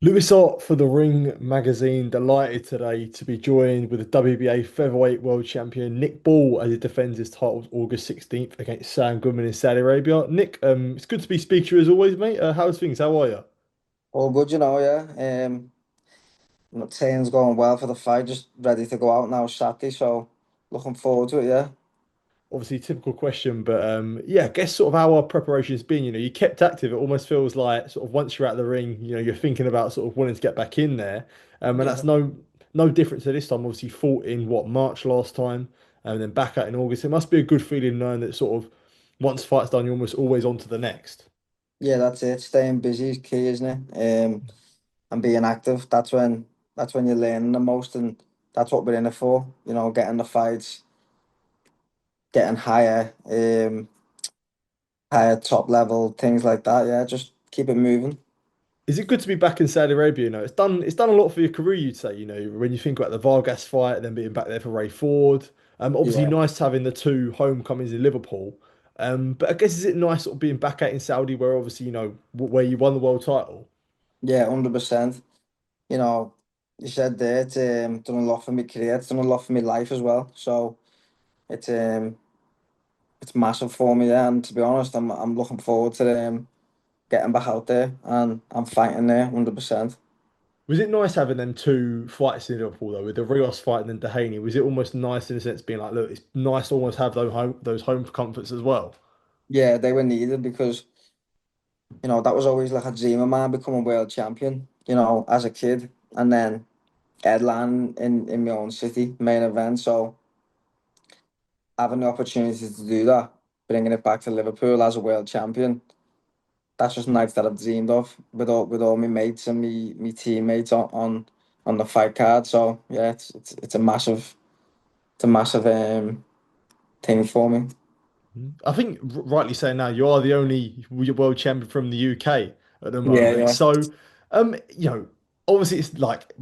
Lewis Hart for the Ring magazine. Delighted today to be joined with the WBA featherweight world champion Nick Ball as he defends his title August 16th against Sam Goodman in Saudi Arabia. Nick, it's good to be speaking to you as always, mate. How's things? How are you? All good, yeah. Training's going well for the fight, just ready to go out now Saturday, so looking forward to it, yeah. Obviously, typical question, but yeah, I guess sort of how our preparation's been. You kept active. It almost feels like sort of once you're out of the ring, you're thinking about sort of wanting to get back in there, and that's Yeah. no different to this time. Obviously, fought in what March last time, and then back out in August. It must be a good feeling knowing that sort of once fight's done, you're almost always on to the next. Yeah, that's it. Staying busy is key, isn't it? And being active. That's when you're learning the most, and that's what we're in it for. Getting the fights, getting higher top level, things like that. Yeah, just keep it moving. Is it good to be back in Saudi Arabia? It's done a lot for your career, you'd say, when you think about the Vargas fight, then being back there for Ray Ford. Obviously Yeah. nice having the two homecomings in Liverpool. But I guess is it nice sort of being back out in Saudi where obviously, where you won the world title? Yeah, 100%. You know, you said there it's done a lot for my career, it's done a lot for my life as well. So it's it's massive for me, yeah. And to be honest, I'm looking forward to getting back out there and I'm fighting there 100%. Was it nice having them two fights in Liverpool though, with the Rios fight and then Dehaney? Was it almost nice in a sense being like, look, it's nice to almost have those home comforts as well? Yeah, they were needed because that was always like a dream of mine, becoming world champion. As a kid, and then headline in my own city, main event. So having the opportunity to do that, bringing it back to Liverpool as a world champion, that's just nights that I've dreamed of with all my mates and me teammates on the fight card. So yeah, it's a massive thing for me. I think rightly saying now you are the only world champion from the UK at the Yeah, moment. yeah, So, obviously it's like,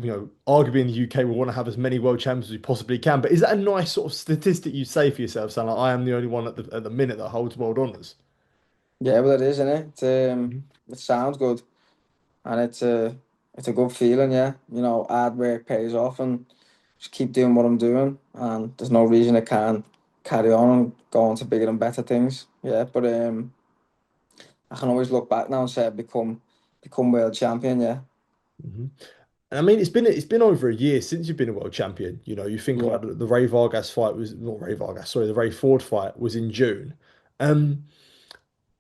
arguably in the UK we want to have as many world champions as we possibly can. But is that a nice sort of statistic you say for yourself, saying like I am the only one at the minute that holds world honours? yeah. Well, it is, isn't it? It sounds good, and it's a good feeling. Yeah, hard work pays off, and just keep doing what I'm doing, and there's no reason I can't carry on and go on to bigger and better things. Yeah, but I can always look back now and say I've become world champion. Yeah, hmm And I mean, it's been over a year since you've been a world champion. You think yeah. about the Ray Vargas fight was not Ray Vargas, sorry, the Ray Ford fight was in June. Um,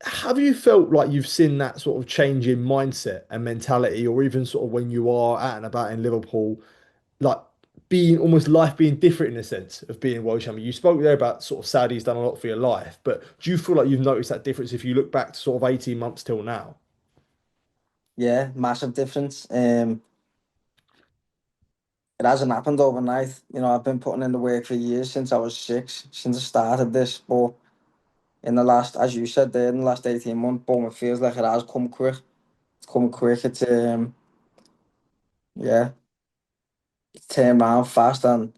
Have you felt like you've seen that sort of change in mindset and mentality, or even sort of when you are out and about in Liverpool, like being almost life being different in a sense of being world champion? You spoke there about sort of Saudi's done a lot for your life, but do you feel like you've noticed that difference if you look back to sort of 18 months till now? Yeah, massive difference. It hasn't happened overnight. I've been putting in the work for years since I was 6, since I started this. But in the last, as you said there, in the last 18 months, boom, it feels like it has come quick. It's come quick. Yeah, it's turned around fast, and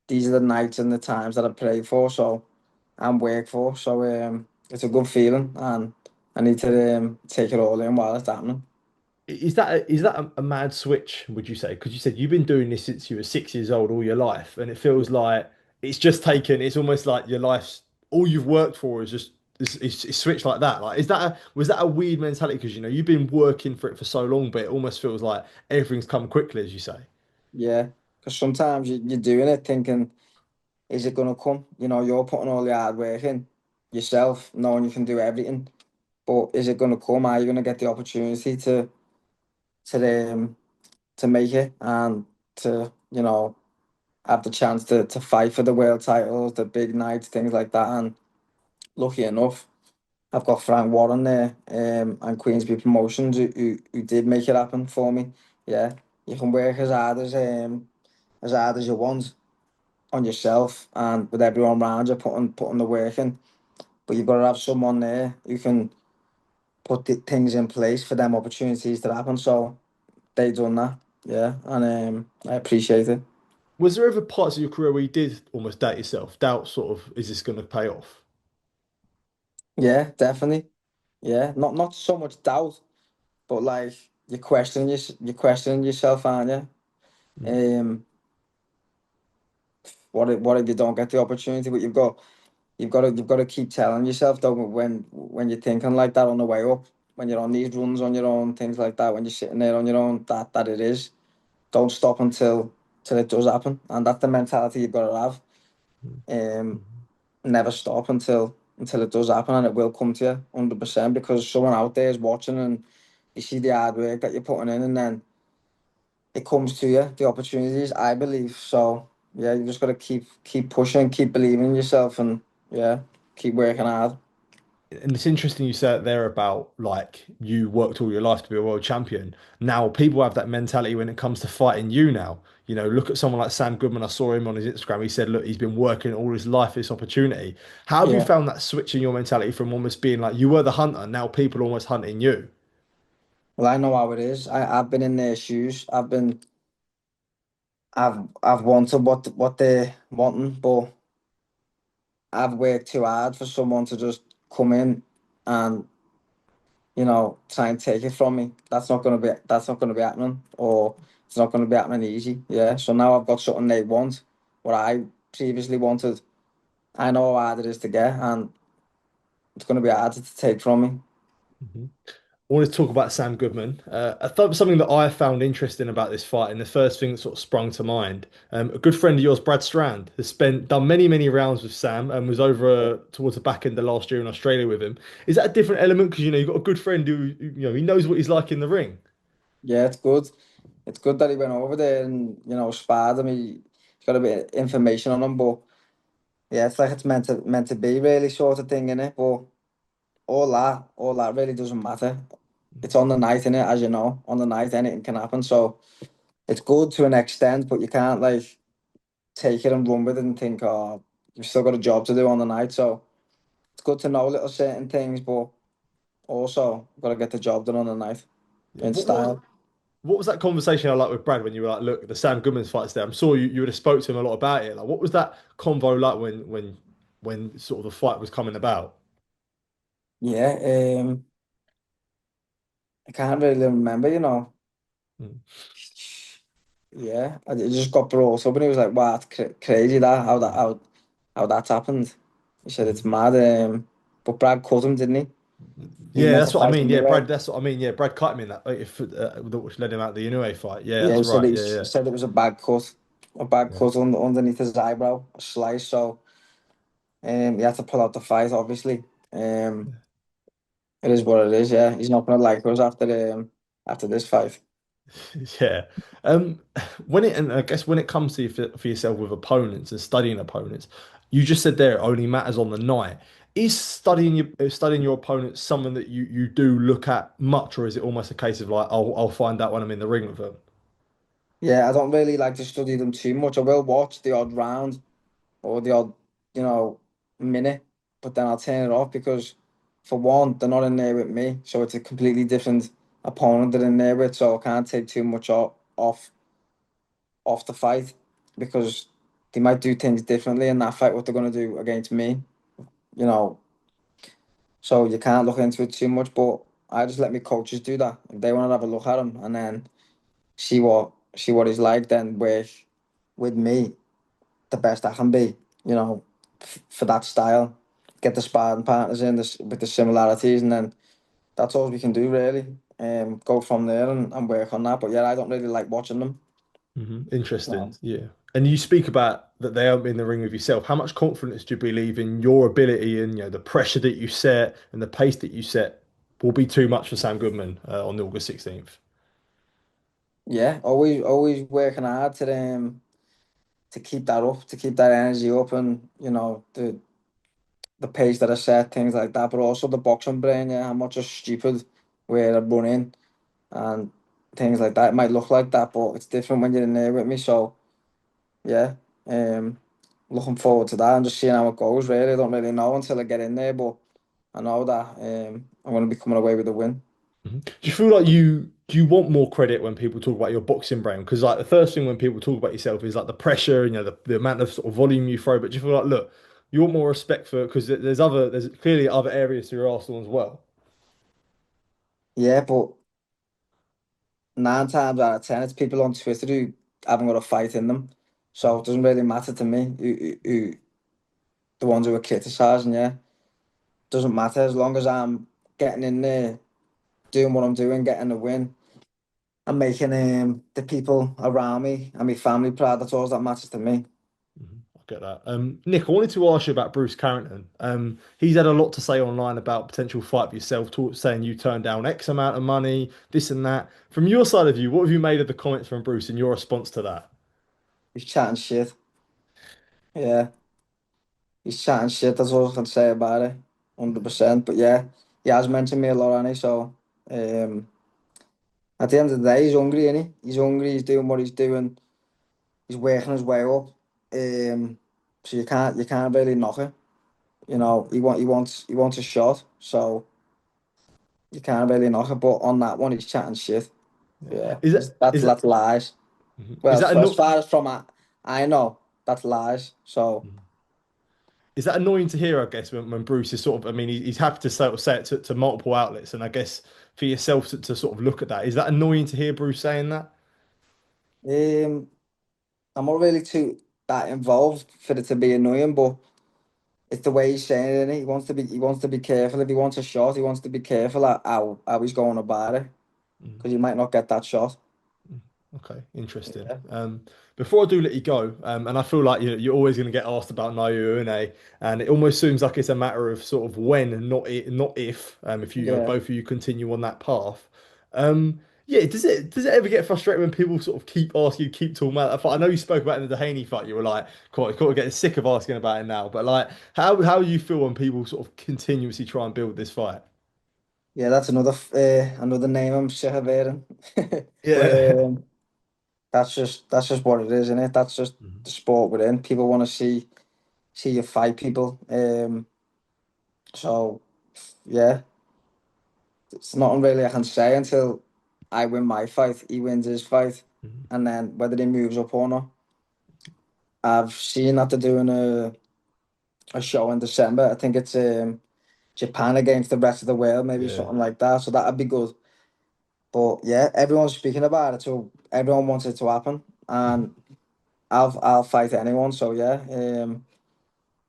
these are the nights and the times that I pray for, so and work for. So it's a good feeling, and I need to take it all in while it's happening. Is that a mad switch, would you say? Because you said you've been doing this since you were 6 years old all your life, and it feels like it's just taken, it's almost like your life's all you've worked for is just it's switched like that. Like, was that a weird mentality? Because you've been working for it for so long, but it almost feels like everything's come quickly, as you say. Yeah, because sometimes you're doing it thinking, is it gonna come? You're putting all the hard work in yourself, knowing you can do everything. But is it gonna come? Are you gonna get the opportunity to to make it and to have the chance to fight for the world titles, the big nights, things like that? And lucky enough, I've got Frank Warren there, and Queensby Promotions who did make it happen for me. Yeah, you can work as hard as you want on yourself and with everyone around you putting the work in. But you've got to have someone there who can put the things in place for them opportunities to happen. So they done that, yeah, and I appreciate it. Was there ever parts of your career where you did almost doubt yourself, doubt sort of, is this going to pay off? Yeah, definitely. Yeah, not so much doubt, but like you're questioning yourself, aren't you? Mhm. Um, what if you don't get the opportunity? But you've got to keep telling yourself though when you're thinking like that on the way up, when you're on these runs on your own, things like that, when you're sitting there on your own, that it is. Don't stop until it does happen, and that's the mentality you've got to have. Um, Mhm. Never stop until it does happen, and it will come to you 100% because someone out there is watching, and you see the hard work that you're putting in, and then it comes to you, the opportunities. I believe so. Yeah, you just got to keep pushing, keep believing in yourself, and yeah, keep working hard. And it's interesting you said there about like you worked all your life to be a world champion. Now people have that mentality when it comes to fighting you now. You know, look at someone like Sam Goodman. I saw him on his Instagram. He said, look, he's been working all his life for this opportunity. How have you Yeah. found that switch in your mentality from almost being like you were the hunter, now people are almost hunting you? Well, I know how it is. I've been in their shoes. I've wanted what they're wanting, but I've worked too hard for someone to just come in and try and take it from me. That's not gonna be happening, or it's not gonna be happening easy. Yeah. So now I've got something they want, what I previously wanted. I know how hard it is to get, and it's gonna be hard to take from me. Mhm. I want to talk about Sam Goodman. I thought something that I found interesting about this fight, and the first thing that sort of sprung to mind. A good friend of yours, Brad Strand, has done many rounds with Sam and was over towards the back end of last year in Australia with him. Is that a different element? Because you've got a good friend who he knows what he's like in the ring. Yeah, it's good. It's good that he went over there and sparred him. He's got a bit of information on him, but yeah, it's like it's meant to be really sort of thing, innit? But all that really doesn't matter. It's on the night, innit? As you know, on the night anything can happen. So it's good to an extent, but you can't like take it and run with it and think, oh, you've still got a job to do on the night. So it's good to know little certain things, but also got to get the job done on the night Yeah. in style. What was that conversation I like with Brad when you were like, look, the Sam Goodman's fight's there. I'm sure you would have spoke to him a lot about it. Like, what was that convo like when sort of the fight was coming about? Yeah, I can't really remember. Mm, Yeah, it just got brought up, and he was like, "Wow, it's crazy that how that's happened." He said it's mhm. mad. But Brad cut him, didn't he? He was Yeah, meant to that's what I fight mean. Yeah, anyway. Brad. That's what I mean. Yeah, Brad cut him in that, which led him out the Inoue fight. Yeah, Yeah, that's he said right. he Yeah, said it was a bad yeah, cut underneath his eyebrow, a slice. So he had to pull out the fight. Obviously, um, it is what it is. Yeah, he's not gonna like us after this fight. yeah. And I guess when it comes to for yourself with opponents and studying opponents, you just said there it only matters on the night. Is studying your opponents something that you do look at much, or is it almost a case of like I'll find out when I'm in the ring with them? Yeah, I don't really like to study them too much. I will watch the odd round or the odd, you know, minute, but then I'll turn it off because, for one, they're not in there with me, so it's a completely different opponent they're in there with, so I can't take too much off the fight because they might do things differently in that fight what they're gonna do against me, you know. So you can't look into it too much, but I just let my coaches do that. If they want to have a look at him and then see what he's like, then work with me the best I can be, for that style. Get the sparring partners in this with the similarities, and then that's all we can do really. Go from there and work on that. But yeah, I don't really like watching them. No. Interesting. Yeah. And you speak about that they aren't in the ring with yourself. How much confidence do you believe in your ability and the pressure that you set and the pace that you set will be too much for Sam Goodman on the August 16th? Yeah, always working hard to keep that up, to keep that energy up, and the pace that I set, things like that. But also the boxing brain. Yeah, I'm not just stupid where I run in and things like that. It might look like that, but it's different when you're in there with me. So yeah, looking forward to that and just seeing how it goes. Really, I don't really know until I get in there, but I know that I'm going to be coming away with a win. Mhm. Do you feel like do you want more credit when people talk about your boxing brain? Because like the first thing when people talk about yourself is like the pressure, the amount of sort of volume you throw. But do you feel like, look, you want more respect for because there's clearly other areas to your arsenal as well. Yeah, but nine times out of ten, it's people on Twitter who haven't got a fight in them. So it doesn't really matter to me who the ones who are criticising. Yeah, doesn't matter as long as I'm getting in there, doing what I'm doing, getting a win, and making the people around me and my family proud. That's all that matters to me. I get that. Nick, I wanted to ask you about Bruce Carrington. He's had a lot to say online about potential fight for yourself, saying you turned down X amount of money, this and that. From your side of you, what have you made of the comments from Bruce and your response to that? He's chatting shit. Yeah, he's chatting shit. That's all I can say about it. 100%. But yeah, he has mentioned me a lot, and so um, at the end of the day, he's hungry, is He's hungry. He's doing what he's doing. He's working his way up. So you can't really knock it. You know, he wants a shot. So you can't really knock it. But on that one, he's chatting shit. Yeah. Yeah, Is that that's is that that's lies. Well, is as that far, as anno far as from I know, that's lies. So is that annoying to hear? I guess when Bruce is sort of, I mean, he's happy to sort of say it to multiple outlets, and I guess for yourself to sort of look at that, is that annoying to hear Bruce saying that? um, I'm not really too that involved for it to be annoying, but it's the way he's saying it. Innit? He wants to be careful. If he wants a shot, he wants to be careful at how he's going about it Mm. because he might not get that shot. Okay, interesting. Yeah, Before I do let you go, and I feel like you're always going to get asked about Naoya Inoue, and it almost seems like it's a matter of sort of when and not if. If yeah, both of you continue on that path. Yeah, does it ever get frustrating when people sort of keep asking you, keep talking about that fight? I know you spoke about it in the Dehaney fight. You were like, quite getting sick of asking about it now. But like, how you feel when people sort of continuously try and build this fight? yeah. That's another name I'm sick of hearing. But Yeah. that's just what it is, isn't it? That's just Mhm. the sport we're in. People want to see you fight people. So yeah, it's nothing really I can say until I win my fight, he wins his fight, Mhm. and then whether he moves up or not. I've seen that they're doing a show in December. I think it's Japan against the rest of the world, maybe Yeah. something like that. So that'd be good. But yeah, everyone's speaking about it, so everyone wants it to happen, Mhm. and I'll fight anyone. So yeah,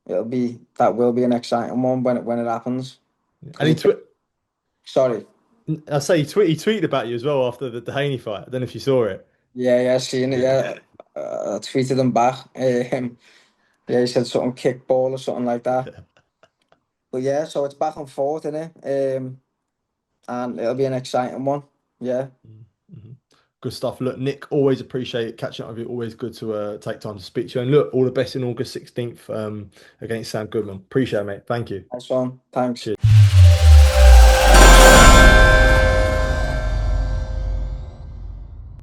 that will be an exciting one when it happens. And Because sorry, I say he tweeted about you as well after the Dehaney fight. I don't know if you saw it. yeah, seen it. Yeah. Yeah, I tweeted him back. Yeah, he said something kickball or something like that. But yeah, so it's back and forth, innit? And it'll be an exciting one. Yeah, Mhm. Good stuff. Look, Nick, always appreciate catching up with you. Always good to take time to speak to you. And look, all the best in August 16th against Sam Goodman. Appreciate it, mate. Thank you. nice one. Thanks. Cheers.